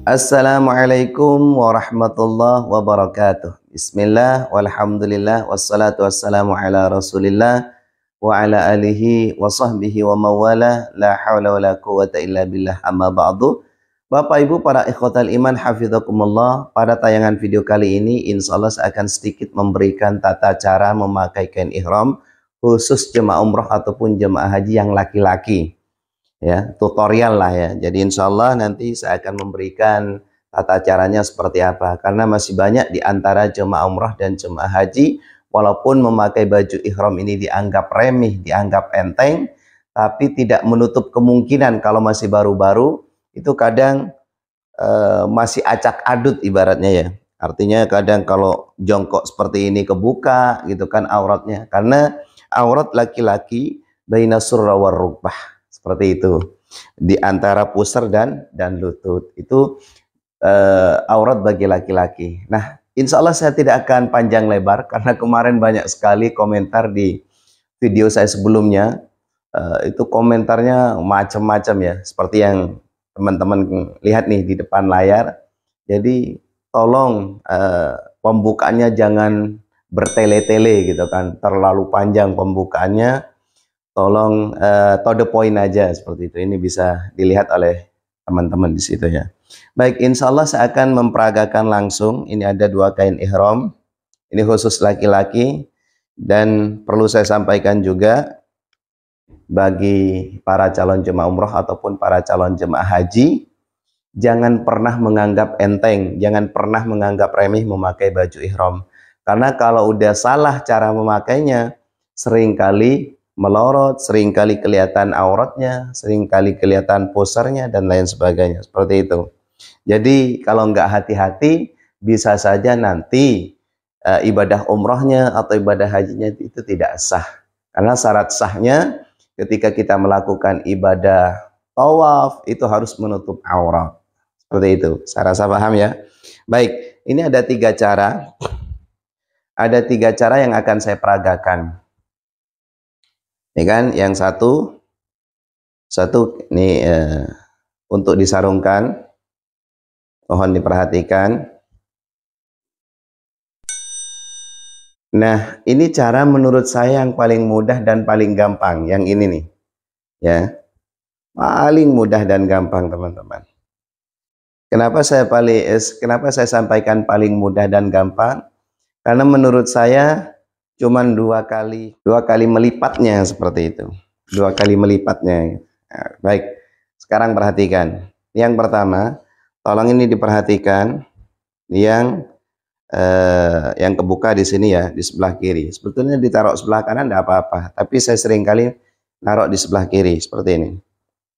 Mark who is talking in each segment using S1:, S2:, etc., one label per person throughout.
S1: Assalamualaikum warahmatullahi wabarakatuh. Bismillah, walhamdulillah, wassalatu wassalamu ala rasulillah wa ala alihi wa sahbihi wa mawala, la hawla wa la quwata illa billah, amma ba'du. Bapak Ibu para ikhwatal iman hafizakumullah, pada tayangan video kali ini insya Allah saya akan sedikit memberikan tata cara memakai kain ihram khusus jemaah umroh ataupun jemaah haji yang laki-laki. Ya, tutorial lah ya. Jadi insya Allah nanti saya akan memberikan tata caranya seperti apa, karena masih banyak di antara jemaah umrah dan jemaah haji walaupun memakai baju ihram ini dianggap remeh, dianggap enteng, tapi tidak menutup kemungkinan kalau masih baru-baru itu kadang masih acak adut ibaratnya ya. Artinya kadang kalau jongkok seperti ini kebuka gitu kan auratnya, karena aurat laki-laki baina surra war rukbah, seperti itu, di antara pusar dan lutut itu aurat bagi laki-laki. Nah, insya Allah saya tidak akan panjang lebar karena kemarin banyak sekali komentar di video saya sebelumnya. Itu komentarnya macam-macam ya, seperti yang teman-teman lihat nih di depan layar. Jadi tolong pembukaannya jangan bertele-tele gitu kan, terlalu panjang pembukaannya. Tolong to the point aja seperti itu. Ini bisa dilihat oleh teman-teman di situ ya. Baik, insya Allah saya akan memperagakan langsung. Ini ada dua kain ihram. Ini khusus laki-laki, dan perlu saya sampaikan juga bagi para calon jemaah umroh ataupun para calon jemaah haji, jangan pernah menganggap enteng, jangan pernah menganggap remeh memakai baju ihram. Karena kalau udah salah cara memakainya, seringkali melorot, seringkali kelihatan auratnya, seringkali kelihatan pusarnya dan lain sebagainya, seperti itu. Jadi kalau nggak hati-hati, bisa saja nanti ibadah umrohnya atau ibadah hajinya itu tidak sah. Karena syarat sahnya ketika kita melakukan ibadah tawaf itu harus menutup aurat, seperti itu. Saya rasa paham ya. Baik, ini ada tiga cara. Ada tiga cara yang akan saya peragakan. Ini kan yang satu ini untuk disarungkan, mohon diperhatikan. Nah, ini cara menurut saya yang paling mudah dan paling gampang, yang ini nih ya, paling mudah dan gampang teman-teman. Kenapa saya sampaikan paling mudah dan gampang? Karena menurut saya cuman dua kali melipatnya, seperti itu, dua kali melipatnya. Nah, baik, sekarang perhatikan. Yang pertama, tolong ini diperhatikan, yang kebuka di sini ya, di sebelah kiri. Sebetulnya ditaruh sebelah kanan tidak apa-apa, tapi saya sering kali naruh di sebelah kiri seperti ini.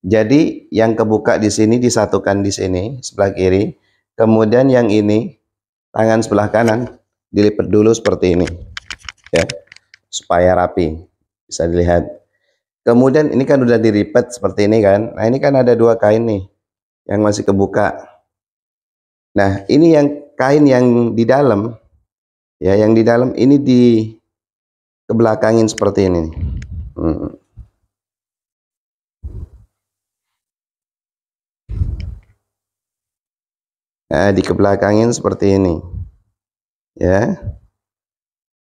S1: Jadi yang kebuka di sini disatukan di sini sebelah kiri, kemudian yang ini tangan sebelah kanan dilipat dulu seperti ini ya, supaya rapi, bisa dilihat. Kemudian ini kan udah dilipat seperti ini kan. Nah, ini kan ada dua kain nih yang masih kebuka. Nah, ini yang kain yang di dalam ya, yang di dalam ini di kebelakangin seperti ini. Nah, di kebelakangin seperti ini ya.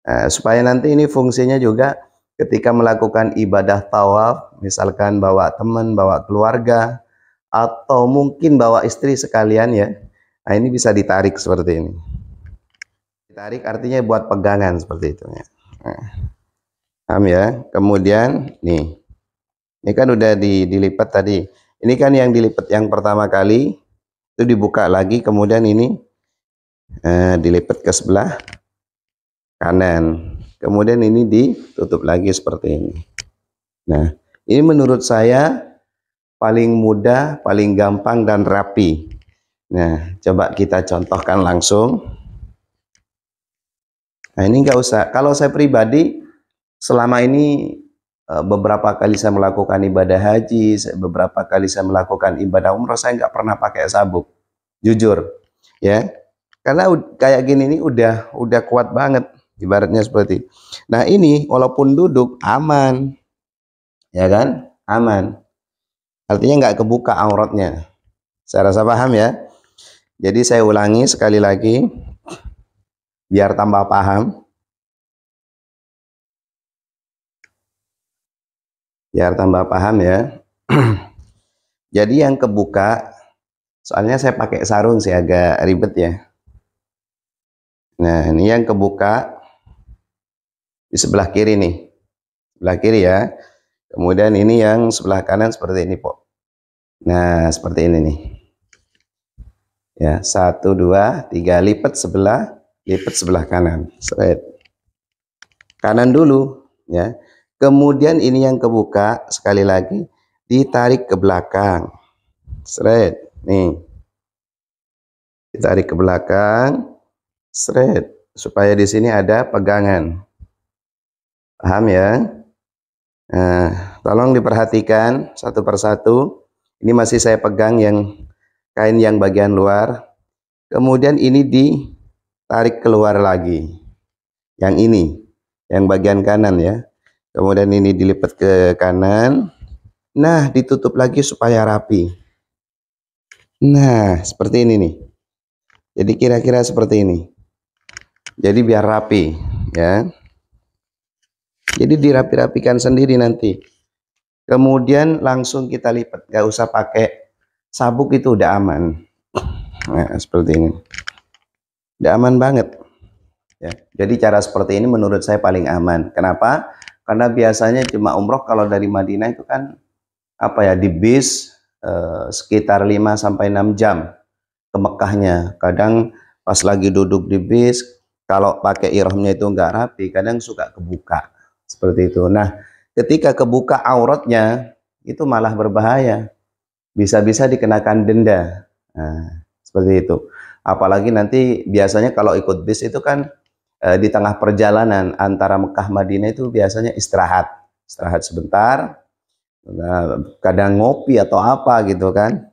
S1: Nah, supaya nanti ini fungsinya juga ketika melakukan ibadah tawaf, misalkan bawa teman, bawa keluarga, atau mungkin bawa istri sekalian ya. Nah, ini bisa ditarik seperti ini. Ditarik artinya buat pegangan seperti itu ya. Nah, paham ya? Kemudian nih, ini kan udah dilipat tadi. Ini kan yang dilipat yang pertama kali, itu dibuka lagi, kemudian ini dilipat ke sebelah kanan. Kemudian ini ditutup lagi seperti ini. Nah, ini menurut saya paling mudah, paling gampang dan rapi. Nah, coba kita contohkan langsung. Nah, ini nggak usah. Kalau saya pribadi, selama ini beberapa kali saya melakukan ibadah haji, beberapa kali saya melakukan ibadah umroh, saya nggak pernah pakai sabuk. Jujur, ya. Karena kayak gini nih udah kuat banget, ibaratnya seperti. Nah, ini walaupun duduk aman, ya kan? Aman. Artinya nggak kebuka auratnya. Saya rasa paham ya. Jadi saya ulangi sekali lagi biar tambah paham. Biar tambah paham ya. Jadi yang kebuka, soalnya saya pakai sarung sih agak ribet ya. Nah, ini yang kebuka di sebelah kiri nih. Sebelah kiri ya. Kemudian ini yang sebelah kanan seperti ini, Pok. Nah, seperti ini nih. Ya, 1, 2, 3, lipat sebelah kanan. Seret. Kanan dulu ya. Kemudian ini yang kebuka sekali lagi ditarik ke belakang. Seret. Nih. Ditarik ke belakang. Seret. Supaya di sini ada pegangan. Paham ya? Nah, tolong diperhatikan satu persatu. Ini masih saya pegang yang kain yang bagian luar. Kemudian ini ditarik keluar lagi. Yang ini, yang bagian kanan ya. Kemudian ini dilipat ke kanan. Nah, ditutup lagi supaya rapi. Nah, seperti ini nih. Jadi kira-kira seperti ini. Jadi biar rapi ya. Jadi dirapi-rapikan sendiri nanti. Kemudian langsung kita lipat, gak usah pakai sabuk, itu udah aman. Nah, seperti ini. Udah aman banget. Ya. Jadi cara seperti ini menurut saya paling aman. Kenapa? Karena biasanya cuma umroh kalau dari Madinah itu kan apa ya, di bis sekitar 5-6 jam ke Mekahnya. Kadang pas lagi duduk di bis, kalau pakai ihramnya itu nggak rapi, kadang suka kebuka seperti itu. Nah, ketika kebuka auratnya itu malah berbahaya, bisa-bisa dikenakan denda. Nah, seperti itu. Apalagi nanti biasanya kalau ikut bis itu kan di tengah perjalanan antara Mekah Madinah itu biasanya istirahat sebentar. Nah, kadang ngopi atau apa gitu kan,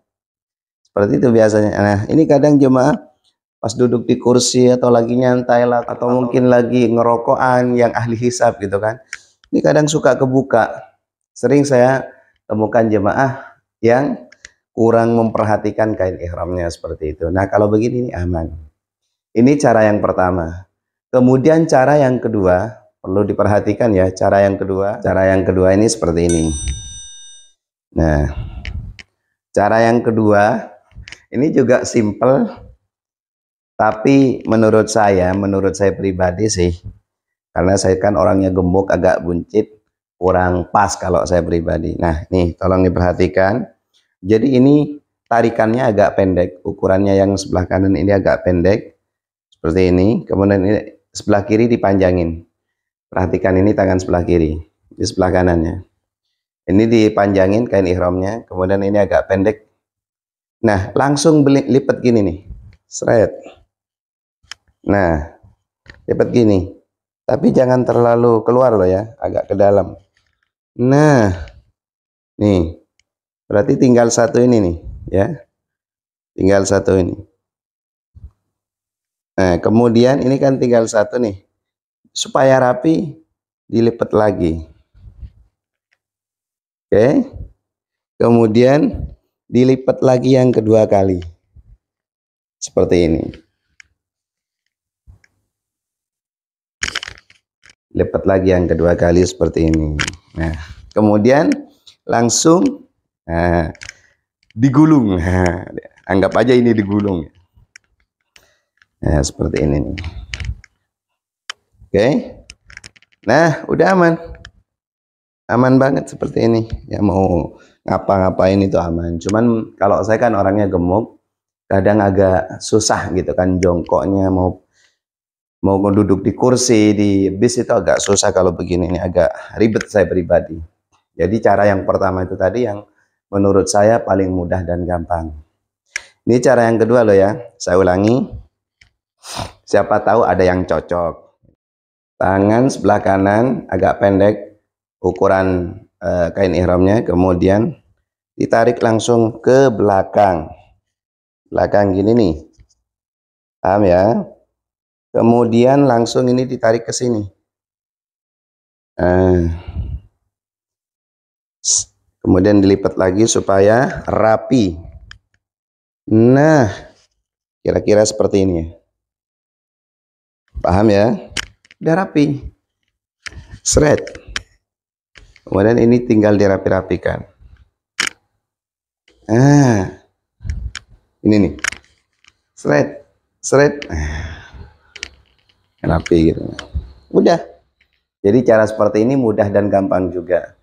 S1: seperti itu biasanya. Nah, ini kadang jemaah pas duduk di kursi atau lagi nyantai lah, atau mungkin lagi ngerokokan yang ahli hisab gitu kan, ini kadang suka kebuka. Sering saya temukan jemaah yang kurang memperhatikan kain ihramnya seperti itu. Nah, kalau begini ini aman. Ini cara yang pertama. Kemudian cara yang kedua perlu diperhatikan ya. Cara yang kedua ini seperti ini. Nah, cara yang kedua ini juga simple, tapi menurut saya pribadi sih, karena saya kan orangnya gemuk, agak buncit, kurang pas kalau saya pribadi. Nah, nih tolong diperhatikan. Jadi ini tarikannya agak pendek, ukurannya yang sebelah kanan ini agak pendek seperti ini. Kemudian ini sebelah kiri dipanjangin. Perhatikan ini tangan sebelah kiri, di sebelah kanannya. Ini dipanjangin kain ihramnya, kemudian ini agak pendek. Nah, langsung lipat gini nih. Seret. Nah, lipat gini. Tapi jangan terlalu keluar loh ya, agak ke dalam. Nah, nih. Berarti tinggal satu ini nih, ya. Tinggal satu ini. Nah, kemudian ini kan tinggal satu nih. Supaya rapi, dilipat lagi. Oke. Kemudian dilipat lagi yang kedua kali. Seperti ini. Lipat lagi yang kedua kali seperti ini. Nah, kemudian langsung digulung. Nah, anggap aja ini digulung. Nah, seperti ini nih. Oke. Nah, udah aman. Aman banget seperti ini. Ya mau ngapa-ngapain itu aman. Cuman kalau saya kan orangnya gemuk, kadang agak susah gitu kan jongkoknya, mau duduk di kursi di bis itu agak susah kalau begini, ini agak ribet saya pribadi. Jadi cara yang pertama itu tadi yang menurut saya paling mudah dan gampang. Ini cara yang kedua loh ya, saya ulangi. Siapa tahu ada yang cocok. Tangan sebelah kanan agak pendek ukuran kain ihramnya, kemudian ditarik langsung ke belakang. Belakang gini nih. Paham ya? Kemudian langsung ini ditarik ke sini. Kemudian dilipat lagi supaya rapi. Nah, Kira-kira seperti ini ya. Paham ya? Udah rapi. Seret. Kemudian ini tinggal dirapi-rapikan. Ini nih. Seret. Seret. Rapi gitu. Udah. Jadi cara seperti ini mudah dan gampang juga.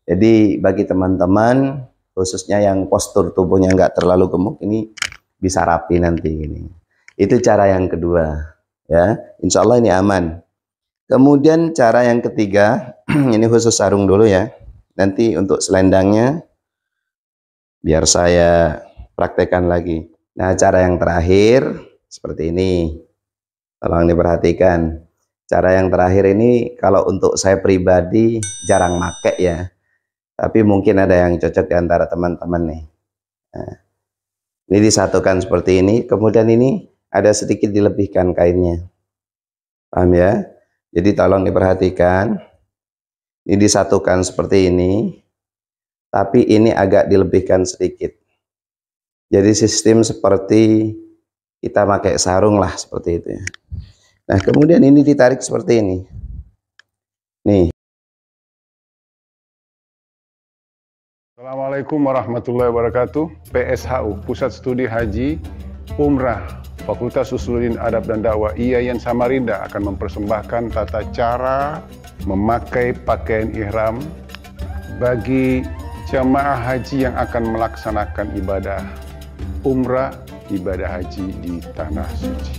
S1: Jadi bagi teman-teman, khususnya yang postur tubuhnya nggak terlalu gemuk, ini bisa rapi nanti ini. Itu cara yang kedua, ya. Insya Allah ini aman. Kemudian cara yang ketiga, ini khusus sarung dulu ya. Nanti untuk selendangnya, biar saya praktekkan lagi. Nah, cara yang terakhir seperti ini. Tolong diperhatikan. Cara yang terakhir ini kalau untuk saya pribadi jarang make ya. Tapi mungkin ada yang cocok di antara teman-teman nih. Nah, ini disatukan seperti ini. Kemudian ini ada sedikit dilebihkan kainnya. Paham ya? Jadi tolong diperhatikan. Ini disatukan seperti ini. Tapi ini agak dilebihkan sedikit. Jadi sistem seperti kita pakai sarung lah seperti itu ya. Nah, kemudian ini ditarik seperti ini. Nih.
S2: Assalamualaikum warahmatullahi wabarakatuh. PSHU, Pusat Studi Haji Umrah Fakultas Usuluddin Adab dan Dakwah IAIN Samarinda akan mempersembahkan tata cara memakai pakaian ihram bagi jamaah haji yang akan melaksanakan ibadah umrah, ibadah haji di tanah suci.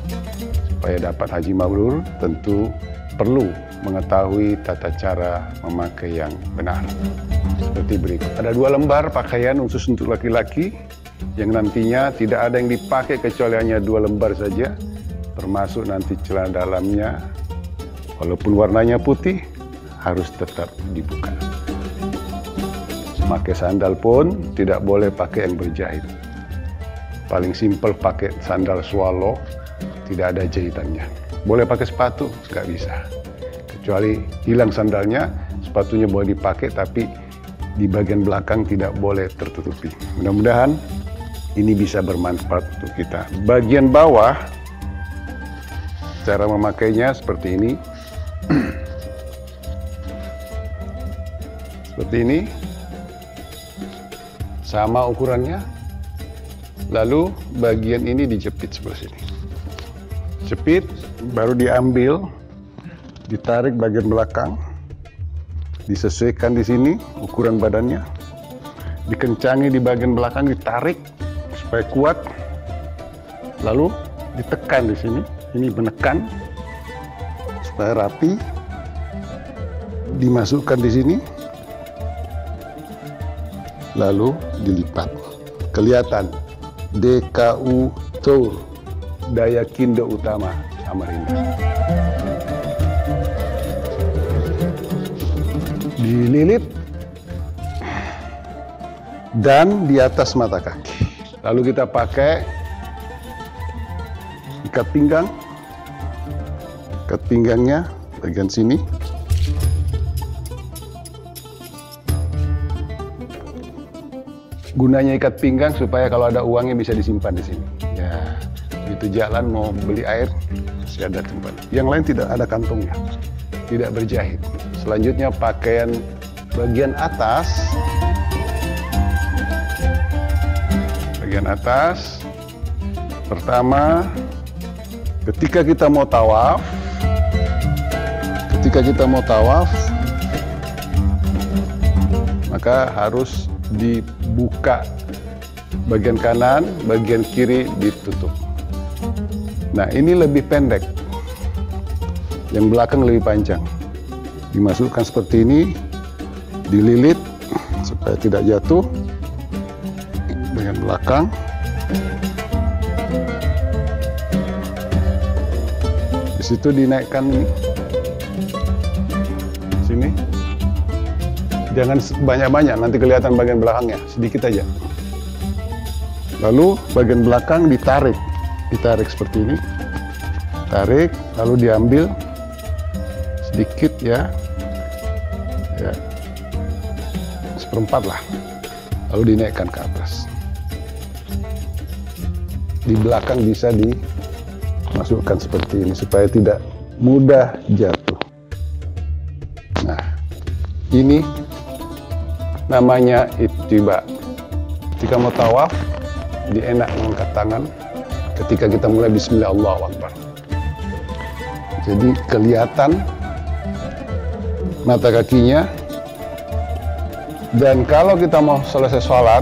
S2: Supaya dapat haji mabrur, tentu perlu mengetahui tata cara memakai yang benar. Seperti berikut. Ada 2 lembar pakaian khusus untuk laki-laki yang nantinya tidak ada yang dipakai kecuali hanya 2 lembar saja, termasuk nanti celana dalamnya, walaupun warnanya putih, harus tetap dibuka. Memakai sandal pun tidak boleh pakai yang berjahit. Paling simpel pakai sandal swallow, tidak ada jahitannya. Boleh pakai sepatu, nggak bisa. Kecuali hilang sandalnya, sepatunya boleh dipakai, tapi di bagian belakang tidak boleh tertutupi. Mudah-mudahan ini bisa bermanfaat untuk kita. Bagian bawah, cara memakainya seperti ini. Seperti ini. Sama ukurannya. Lalu bagian ini dijepit sebelah sini. Jepit, baru diambil, ditarik bagian belakang, disesuaikan di sini ukuran badannya, dikencangi di bagian belakang, ditarik supaya kuat, lalu ditekan di sini, ini menekan supaya rapi, dimasukkan di sini, lalu dilipat, kelihatan DKU Tour Dayakindo Utama Samarinda. Dililit dan di atas mata kaki. Lalu kita pakai ikat pinggang. Ikat pinggangnya bagian sini. Gunanya ikat pinggang supaya kalau ada uangnya bisa disimpan di sini. Ya, begitu jalan mau beli air masih ada tempat. Yang lain tidak ada kantongnya, tidak berjahit. Selanjutnya pakaian bagian atas. Bagian atas. Pertama, ketika kita mau tawaf, maka harus dibuka bagian kanan, bagian kiri ditutup. Nah, ini lebih pendek. Yang belakang lebih panjang. Dimasukkan seperti ini, dililit supaya tidak jatuh. Bagian belakang. Di situ dinaikkan ini. Sini. Jangan banyak-banyak, nanti kelihatan bagian belakangnya, sedikit aja. Lalu bagian belakang ditarik seperti ini. Tarik, lalu diambil sedikit ya, seperempat lah, lalu dinaikkan ke atas. di belakang bisa dimasukkan seperti ini supaya tidak mudah jatuh. Nah, ini namanya ittiba. Ketika mau tawaf, enak mengangkat tangan ketika kita mulai bismillah Allahu Akbar. Jadi kelihatan mata kakinya. Dan kalau kita mau selesai sholat,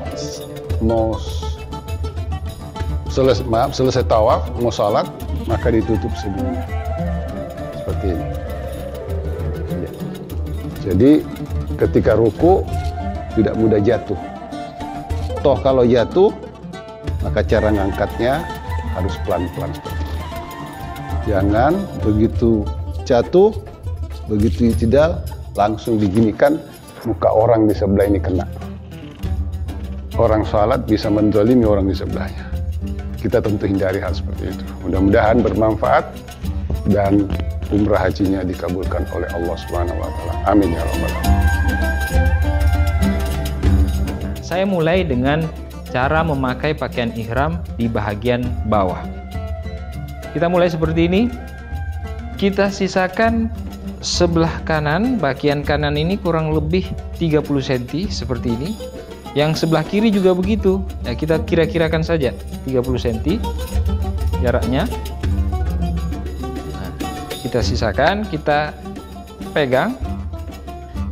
S2: selesai tawaf, mau sholat, maka ditutup sebelumnya. Seperti ini. Ya. Jadi ketika ruku tidak mudah jatuh. Toh kalau jatuh, maka cara ngangkatnya harus pelan-pelan seperti ini. Jangan begitu jatuh, begitu tidak langsung diginikan, muka orang di sebelah ini kena. Orang sholat bisa menzalimi orang di sebelahnya. Kita tentu hindari hal seperti itu. Mudah-mudahan bermanfaat dan umrah hajinya dikabulkan oleh Allah Subhanahu wa taala. Amin ya rabbal alamin.
S3: Saya mulai dengan cara memakai pakaian ihram di bagian bawah. Kita mulai seperti ini. Kita sisakan sebelah kanan, bagian kanan ini kurang lebih 30 cm seperti ini. Yang sebelah kiri juga begitu. Ya, kita kira-kirakan saja 30 cm jaraknya. Nah, kita sisakan, kita pegang.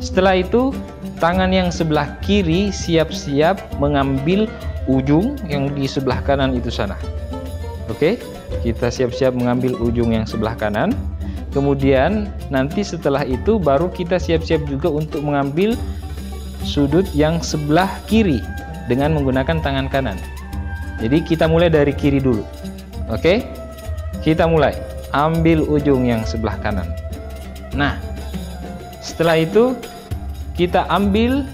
S3: Setelah itu tangan yang sebelah kiri siap-siap mengambil ujung yang di sebelah kanan itu sana. Oke, kita siap-siap mengambil ujung yang sebelah kanan. Kemudian nanti setelah itu baru kita siap-siap juga untuk mengambil sudut yang sebelah kiri dengan menggunakan tangan kanan. Jadi kita mulai dari kiri dulu. Oke, kita mulai ambil ujung yang sebelah kanan. Nah, setelah itu kita ambil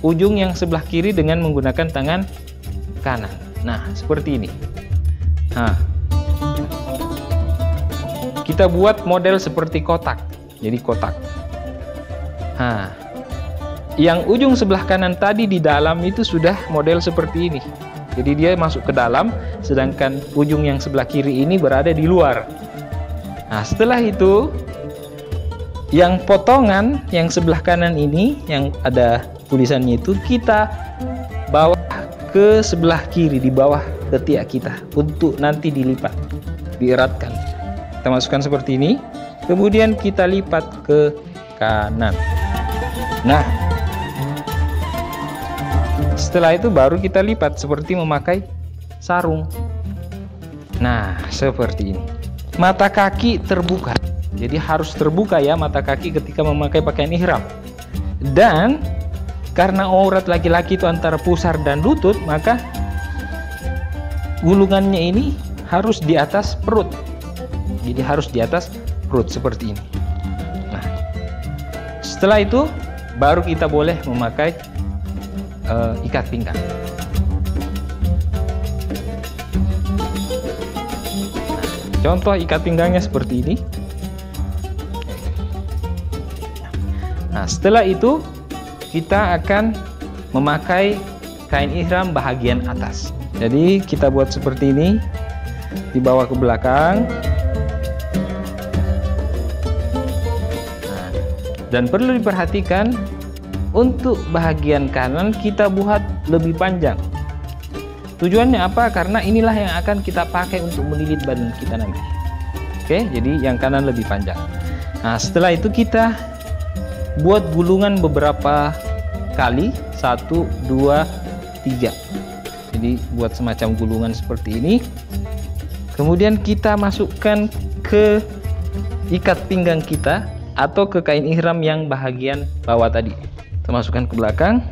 S3: ujung yang sebelah kiri dengan menggunakan tangan kanan. Nah, seperti ini. Nah, kita buat model seperti kotak. Jadi kotak. Nah, yang ujung sebelah kanan tadi di dalam itu sudah model seperti ini. Jadi dia masuk ke dalam, sedangkan ujung yang sebelah kiri ini berada di luar. Nah, setelah itu yang potongan yang sebelah kanan ini yang ada tulisannya itu kita bawa ke sebelah kiri di bawah ketiak kita untuk nanti dilipat, dieratkan. Kita masukkan seperti ini, kemudian kita lipat ke kanan. Nah, setelah itu baru kita lipat seperti memakai sarung. Nah, seperti ini. Mata kaki terbuka. Jadi harus terbuka ya mata kaki ketika memakai pakaian ihram. Dan karena aurat laki-laki itu antara pusar dan lutut, maka gulungannya ini harus di atas perut. Jadi harus di atas perut seperti ini. Nah, setelah itu baru kita boleh memakai ikat pinggang. Nah, contoh ikat pinggangnya seperti ini. Nah, setelah itu kita akan memakai kain ihram bahagian atas. Jadi kita buat seperti ini, dibawa ke belakang. Nah, dan perlu diperhatikan untuk bahagian kanan kita buat lebih panjang. Tujuannya apa? Karena inilah yang akan kita pakai untuk melilit badan kita nanti. Oke, jadi yang kanan lebih panjang. Nah, setelah itu kita buat gulungan beberapa kali, 1, 2, 3. Jadi buat semacam gulungan seperti ini. Kemudian kita masukkan ke ikat pinggang kita atau ke kain ihram yang bahagian bawah tadi. Kita masukkan ke belakang.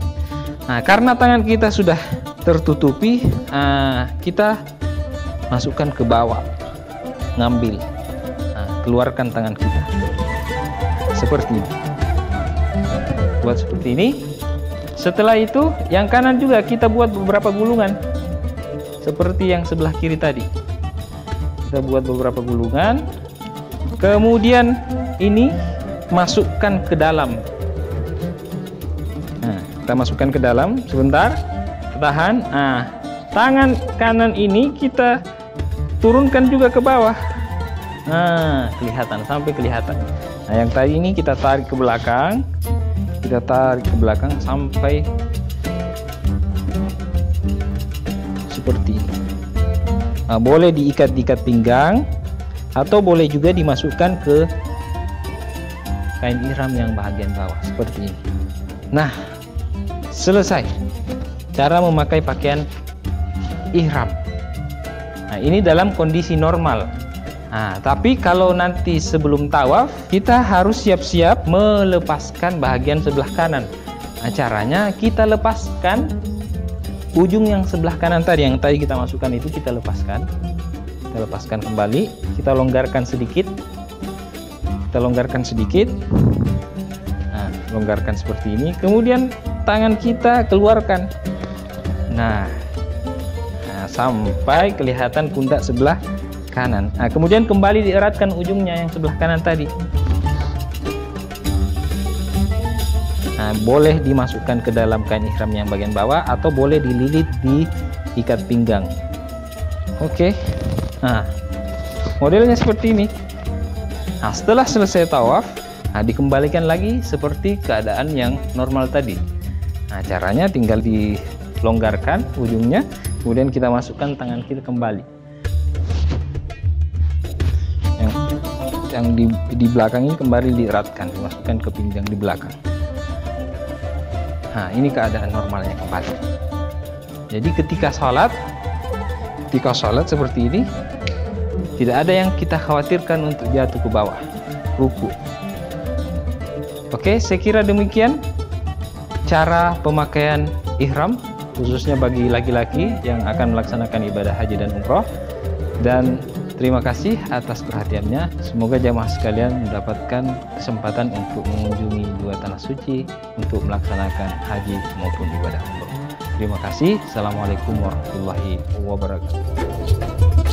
S3: Nah, karena tangan kita sudah tertutupi, kita masukkan ke bawah, ngambil. Nah, keluarkan tangan kita seperti ini. Buat seperti ini. Setelah itu yang kanan juga kita buat beberapa gulungan seperti yang sebelah kiri tadi. Kita buat beberapa gulungan, kemudian ini masukkan ke dalam. Nah, kita masukkan ke dalam sebentar, tahan. Nah, tangan kanan ini kita turunkan juga ke bawah. Nah, kelihatan, sampai kelihatan. Nah, yang tadi ini kita tarik ke belakang. Kita tarik ke belakang sampai seperti ini. Nah, boleh diikat di ikat pinggang atau boleh juga dimasukkan ke kain ihram yang bagian bawah seperti ini. Nah, selesai cara memakai pakaian ihram. Nah, ini dalam kondisi normal. Nah, tapi kalau nanti sebelum tawaf, kita harus siap-siap melepaskan bagian sebelah kanan. Nah, caranya kita lepaskan ujung yang sebelah kanan tadi, yang tadi kita masukkan itu kita lepaskan. Kita lepaskan kembali, kita longgarkan sedikit. Kita longgarkan sedikit. Nah, longgarkan seperti ini. Kemudian tangan kita keluarkan. Nah, sampai kelihatan pundak sebelah kanan. Nah, kemudian kembali dieratkan ujungnya yang sebelah kanan tadi. Nah, boleh dimasukkan ke dalam kain ihram yang bagian bawah atau boleh dililit di ikat pinggang. Oke. Nah, modelnya seperti ini. Nah, setelah selesai tawaf, dikembalikan lagi seperti keadaan yang normal tadi. Nah, caranya tinggal dilonggarkan ujungnya, kemudian kita masukkan tangan kita kembali. Yang di belakang ini kembali dieratkan, dimasukkan ke pinggang di belakang. Nah, ini keadaan normalnya kembali. Jadi ketika sholat seperti ini, tidak ada yang kita khawatirkan untuk jatuh ke bawah, ruku. Oke, saya kira demikian cara pemakaian ihram, khususnya bagi laki-laki yang akan melaksanakan ibadah haji dan umroh. Dan terima kasih atas perhatiannya. Semoga jamaah sekalian mendapatkan kesempatan untuk mengunjungi dua tanah suci untuk melaksanakan haji maupun ibadah umroh. Terima kasih. Assalamualaikum warahmatullahi wabarakatuh.